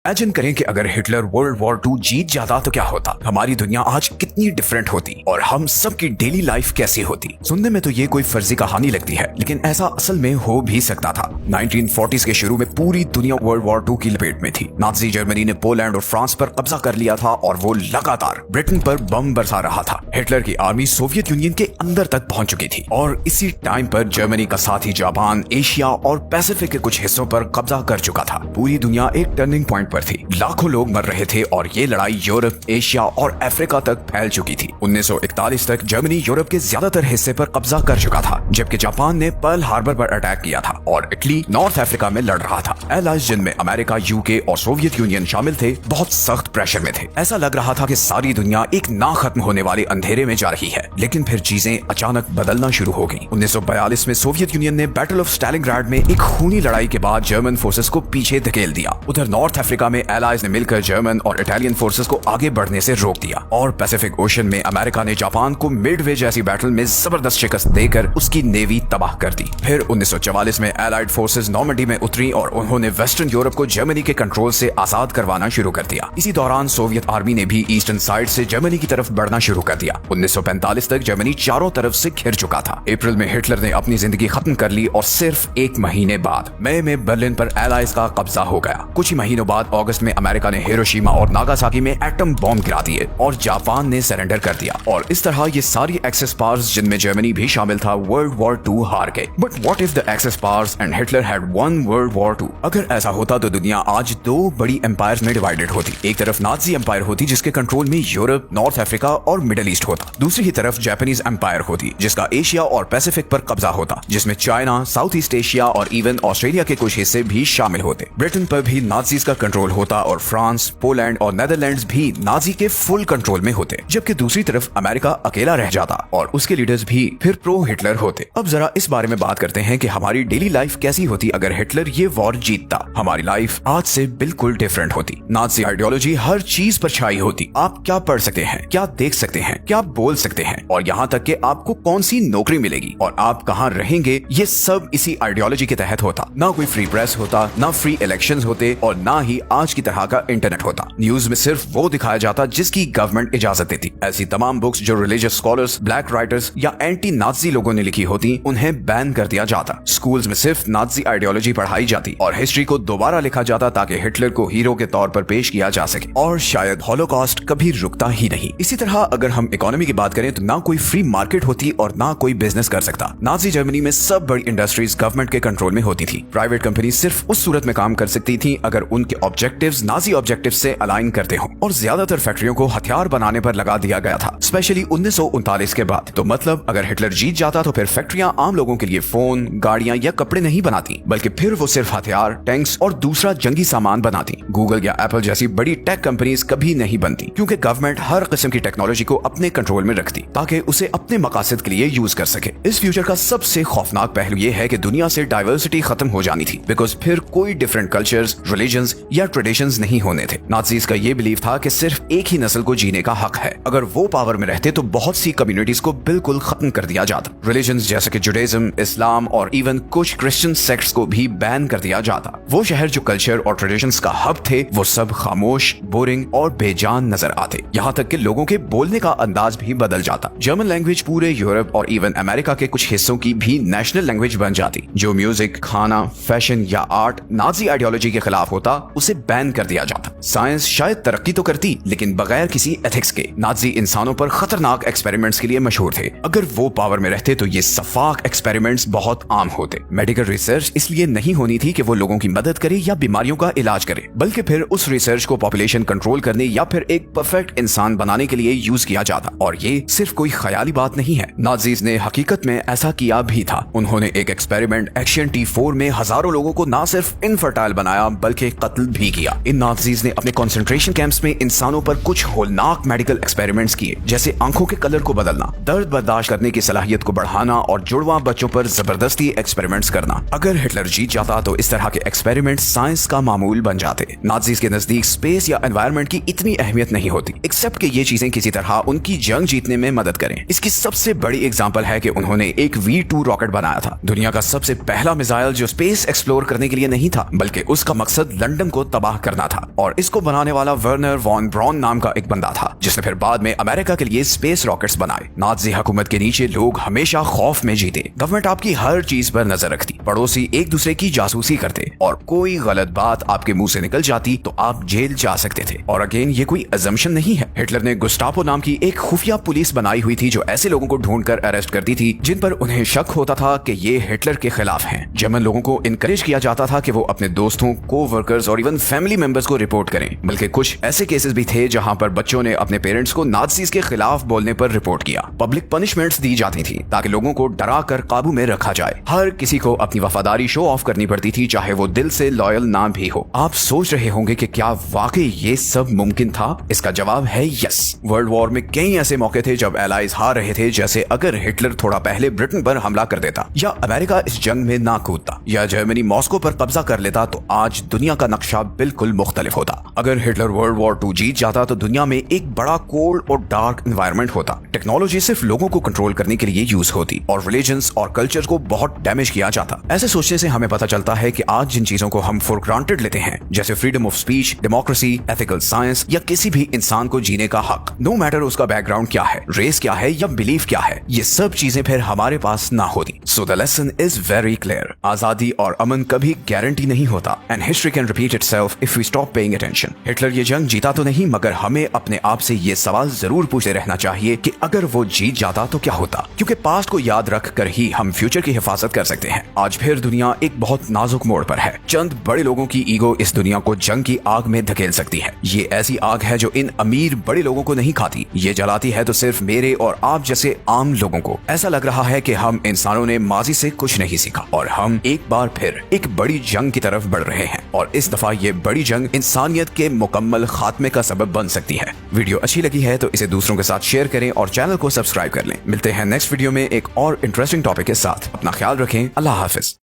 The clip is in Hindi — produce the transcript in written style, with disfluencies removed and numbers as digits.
इमेजिन करें कि अगर हिटलर वर्ल्ड वॉर 2 जीत जाता तो क्या होता, हमारी दुनिया आज कितनी डिफरेंट होती और हम सबकी डेली लाइफ कैसी होती। सुनने में तो ये कोई फर्जी कहानी लगती है, लेकिन ऐसा असल में हो भी सकता था। 1940s के शुरू में पूरी दुनिया वर्ल्ड वॉर 2 की लपेट में थी। नाजी जर्मनी ने पोलैंड और फ्रांस पर कब्जा कर लिया था और वो लगातार ब्रिटेन पर बम बरसा रहा था। हिटलर की आर्मी सोवियत यूनियन के अंदर तक पहुंच चुकी थी और इसी टाइम पर जर्मनी का साथी जापान एशिया और पैसिफिक के कुछ हिस्सों पर कब्जा कर चुका था। पूरी दुनिया एक टर्निंग पॉइंट पर थी, लाखों लोग मर रहे थे और ये लड़ाई यूरोप, एशिया और अफ्रीका तक फैल चुकी थी। 1941 तक जर्मनी यूरोप के ज्यादातर हिस्से पर कब्जा कर चुका था, जबकि जापान ने पर्ल हार्बर पर अटैक किया था और इटली नॉर्थ अफ्रीका में लड़ रहा था। एलाइज जिनमें अमेरिका, यूके और सोवियत यूनियन शामिल थे, बहुत सख्त प्रेशर में थे। ऐसा लग रहा था कि सारी दुनिया एक ना खत्म होने वाले अंधेरे में जा रही है, लेकिन फिर चीजें अचानक बदलना शुरू हो गई। 1942 में सोवियत यूनियन ने बैटल ऑफ स्टालिनग्राड में एक खूनी लड़ाई के बाद जर्मन फोर्सेस को पीछे धकेल दिया। उधर नॉर्थ अफ्रीका में एलाइज ने मिलकर जर्मन और इटालियन फोर्सेस को आगे बढ़ने से रोक दिया और पैसिफिक ओशन में अमेरिका ने जापान को मिडवे जैसी बैटल में जबरदस्त शिकस्त देकर उसकी नेवी तबाह कर दी। फिर 1944 में एलाइड फोर्सेस नॉर्मंडी में उतरी और उन्होंने वेस्टर्न यूरोप को जर्मनी के कंट्रोल से आजाद करवाना शुरू कर दिया। इसी दौरान सोवियत आर्मी ने भी ईस्टर्न साइड से जर्मनी की तरफ बढ़ना शुरू कर दिया। 1945 तक जर्मनी चारों तरफ से घिर चुका था। अप्रैल में हिटलर ने अपनी जिंदगी खत्म कर ली और सिर्फ एक महीने बाद मई में बर्लिन पर एलाइज का कब्जा हो गया। कुछ ही महीनों बाद अगस्त में अमेरिका ने हिरोशिमा और नागासाकी में एटम बॉम्ब गिरा दिए और जापान ने सरेंडर कर दिया और इस तरह ये सारी एक्सेस पावर्स, जिनमें जर्मनी भी शामिल था, वर्ल्ड वॉर 2 हार गए। But what if the axis powers and Hitler had won world war 2? अगर ऐसा होता तो दुनिया आज दो बड़ी एम्पायर्स में डिवाइडेड होती। एक तरफ नाजी एम्पायर होती जिसके कंट्रोल में यूरोप, नॉर्थ अफ्रीका और मिडिल ईस्ट होता। दूसरी ही तरफ जापानीज एम्पायर होती जिसका एशिया और पैसिफिक पर कब्जा होता, जिसमें चाइना, साउथ ईस्ट एशिया और इवन ऑस्ट्रेलिया के कुछ हिस्से भी शामिल होते। ब्रिटेन पर भी नाजीज का कंट्रोल होता और फ्रांस, पोलैंड और नेदरलैंड्स भी नाजी के फुल कंट्रोल में होते, जबकि दूसरी तरफ अमेरिका अकेला रह जाता और उसके लीडर्स भी फिर प्रो हिटलर होते। अब जरा इस बारे में बात करते हैं कि हमारी डेली लाइफ कैसी होती अगर हिटलर ये वॉर जीतता। हमारी लाइफ आज से बिल्कुल डिफरेंट होती। नाजी आइडियोलॉजी हर चीज पर छाई होती। आप क्या पढ़ सकते हैं, क्या देख सकते हैं, क्या बोल सकते हैं और यहाँ तक कि आपको कौन सी नौकरी मिलेगी और आप कहाँ रहेंगे, ये सब इसी आइडियोलॉजी के तहत होता। ना कोई फ्री प्रेस होता, ना फ्री इलेक्शंस होते और ना ही आज की तरह का इंटरनेट होता। न्यूज में सिर्फ वो दिखाया जाता जिसकी गवर्नमेंट इजाजत देती। ऐसी तमाम बुक्स जो रिलीजियस स्कॉलर्स, ब्लैक राइटर्स या एंटी नाजी लोगों ने लिखी होती, उन्हें बैन कर दिया जाता। स्कूल्स में सिर्फ नाजी आइडियोलॉजी पढ़ाई जाती और हिस्ट्री को दोबारा लिखा जाता ताकि हिटलर को हीरो के तौर पर पेश किया जा सके और शायद हॉलोकॉस्ट कभी रुकता ही नहीं। इसी तरह अगर हम इकोनॉमी की बात करें तो ना कोई फ्री मार्केट होती और ना कोई बिजनेस कर सकता। नाजी जर्मनी में सब बड़ी इंडस्ट्रीज गवर्नमेंट के कंट्रोल में होती थी। प्राइवेट कंपनी सिर्फ उस सूरत में काम कर सकती थी अगर उनके ऑब्जेक्टिव्स नाजी ऑब्जेक्टिव्स से अलाइन करते हो और ज्यादातर फैक्ट्रियों को हथियार बनाने पर लगा दिया गया था, स्पेशली 1939 के बाद। तो मतलब अगर हिटलर जीत जाता तो फिर फैक्ट्रियां आम लोगों के लिए फोन, गाड़ियां या कपड़े नहीं बनाती, बल्कि फिर वो सिर्फ हथियार, टैंक्स और दूसरा जंगी सामान बनाती। गूगल या एप्पल जैसी बड़ी टेक कंपनीज कभी नहीं बनती क्योंकि गवर्नमेंट हर किस्म की टेक्नोलॉजी को अपने कंट्रोल में रखती ताकि उसे अपने मकासद के लिए यूज कर सके। इस फ्यूचर का सबसे खौफनाक पहलू ये है कि दुनिया से डाइवर्सिटी खत्म हो जानी थी, बिकॉज फिर कोई डिफरेंट कल्चर्स, रिलीजन्स या ट्रेडिशंस नहीं होने थे। नाजीज का ये बिलीव था कि सिर्फ एक ही नस्ल को जीने का हक है। अगर वो पावर में रहते तो बहुत सी कम्युनिटीज को बिल्कुल खत्म कर दिया जाता। रिलीजन्स जैसे कि जुडाइज्म, इस्लाम और इवन कुछ क्रिश्चियन सेक्ट्स को भी बैन कर दिया जाता। वो शहर जो कल्चर और ट्रेडिशंस का हब थे वो सब खामोश, बोरिंग और बेजान नजर आते। यहाँ तक कि लोगों के बोलने का अंदाज भी बदल जाता। जर्मन लैंग्वेज पूरे यूरोप और इवन अमेरिका के कुछ हिस्सों की भी नेशनल लैंग्वेज बन जाती। जो म्यूजिक, खाना, फैशन या आर्ट नाजी आइडियोलॉजी के खिलाफ होता उसे बैन कर दिया जाता। साइंस शायद तरक्की तो करती लेकिन बगैर किसी एथिक्स के। नाजी इंसानों पर खतरनाक एक्सपेरिमेंट्स के लिए मशहूर थे। अगर वो पावर में रहते तो ये सफाक एक्सपेरिमेंट्स बहुत आम होते। मेडिकल रिसर्च इसलिए नहीं होनी थी कि वो लोगों की मदद करे या बीमारियों का इलाज करे, बल्कि फिर उस रिसर्च को पॉपुलेशन कंट्रोल करने या फिर एक परफेक्ट इंसान बनाने के लिए यूज किया जाता। और ये सिर्फ कोई ख्याली बात नहीं है, नाजीज ने हकीकत में ऐसा किया भी था। उन्होंने एक एक्सपेरिमेंट एक्शन T4 में हजारों लोगों को न सिर्फ इनफर्टाइल बनाया बल्कि कत्ल भी किया। इन नाजीज ने अपने कंसंट्रेशन कैंप्स में इंसानों पर कुछ होलनाक मेडिकल एक्सपेरिमेंट्स किए, जैसे आंखों के कलर को बदलना, दर्द बर्दाश्त करने की सलाहियत को बढ़ाना और जुड़वा बच्चों पर जबरदस्ती एक्सपेरिमेंट्स करना। अगर हिटलर जीत जाता तो इस तरह के एक्सपेरिमेंट साइंस का मामूल बन जाते। नाजीज के नजदीक स्पेस या एनवायरनमेंट की इतनी अहमियत नहीं होती, एक्सेप्ट कि ये चीजें किसी तरह उनकी जंग जीतने में मदद करें। इसकी सबसे बड़ी एग्जांपल है कि उन्होंने एक V2 रॉकेट बनाया था, दुनिया का सबसे पहला मिसाइल जो स्पेस एक्सप्लोर करने के लिए नहीं था बल्कि उसका मकसद लंदन को तबाह करना था। और इसको बनाने वाला वर्नर वॉन ब्रॉन नाम का एक बंदा था, जिसने फिर बाद में अमेरिका के लिए स्पेस रॉकेट्स बनाए। नाज़ी हुकूमत के नीचे लोग हमेशा खौफ में जीते। गवर्नमेंट आपकी हर चीज पर नजर रखती, पड़ोसी एक दूसरे की जासूसी करते, और कोई गलत बात आपके मुंह से निकल जाती तो आप जेल जा सकते थे। और अगेन ये कोई अजम्पशन नहीं है। हिटलर ने गुस्टापो नाम की एक खुफिया पुलिस बनाई हुई थी जो ऐसे लोगों को ढूंढकर अरेस्ट करती थी जिन पर उन्हें शक होता था कि ये हिटलर के खिलाफ हैं। जर्मन लोगों को इनकरेज किया जाता था कि वो अपने दोस्तों, को-वर्कर्स और इवन फैमिली मेंबर्स को रिपोर्ट करें। बल्कि कुछ ऐसे केसेस भी थे जहां पर बच्चों ने अपने पेरेंट्स को नाज़ीज़ के खिलाफ बोलने पर रिपोर्ट किया। पब्लिक पनिशमेंट्स दी जाती थी ताकि लोगों को डरा कर काबू में रखा जाए। हर किसी को अपनी वफादारी शो ऑफ करनी पड़ती थी, चाहे वो दिल से लॉयल ना भी हो। आप सोच रहे होंगे कि क्या वाकई ये सब मुमकिन था? इसका जवाब है यस। वर्ल्ड वॉर में कई ऐसे मौके थे जब एलाइज हार रहे थे, जैसे अगर हिटलर थोड़ा पहले ब्रिटेन पर हमला कर देता, या अमेरिका इस जंग में ना कूदता, या जर्मनी मॉस्को पर कब्जा कर लेता, तो आज दुनिया का नक्शा बिल्कुल मुख्तलिफ होता। अगर हिटलर वर्ल्ड वॉर 2 जीत जाता तो दुनिया में एक बड़ा कोल्ड और डार्क एनवायरनमेंट होता। टेक्नोलॉजी सिर्फ लोगों को कंट्रोल करने के लिए यूज होती और रिलीजन्स और कल्चर को बहुत डैमेज किया जाता। ऐसे सोचने से हमें पता चलता है कि आज जिन चीजों को हम फॉर ग्रांटेड लेते हैं, जैसे freedom of speech, democracy, ethical science, या किसी भी इंसान को जीने का हक, नो मैटर उसका बैकग्राउंड क्या है, रेस क्या है या बिलीफ क्या है, ये सब चीजें फिर हमारे पास ना होती। So the lesson is very clear. आजादी और अमन कभी गारंटी नहीं होता, and history can repeat itself if we stop paying attention. Hitler ये जंग जीता तो नहीं, मगर हमें अपने आप से ये सवाल जरूर पूछते रहना चाहिए कि अगर वो जीत जाता तो क्या होता, क्योंकि पास्ट को याद रख कर ही हम फ्यूचर की हिफाजत कर सकते हैं। आज फिर दुनिया एक बहुत नाजुक मोड़ पर है। चंद बड़े लोगों की ईगो इस दुनिया को जंग की आग में धकेल सकती है। ये ऐसी आग है जो इन अमीर बड़े लोगों को नहीं खाती, ये जलाती है तो सिर्फ मेरे और आप जैसे आम लोगों को। ऐसा लग रहा है कि हम इंसानों ने माजी से कुछ नहीं सीखा और हम एक बार फिर एक बड़ी जंग की तरफ बढ़ रहे हैं, और इस दफा ये बड़ी जंग इंसानियत के मुकम्मल खात्मे का सबब बन सकती है। वीडियो अच्छी लगी है तो इसे दूसरों के साथ शेयर करें और चैनल को सब्सक्राइब कर लें। मिलते हैं नेक्स्ट वीडियो में एक और इंटरेस्टिंग टॉपिक के साथ। अपना ख्याल रखें। अल्लाह हाफिज।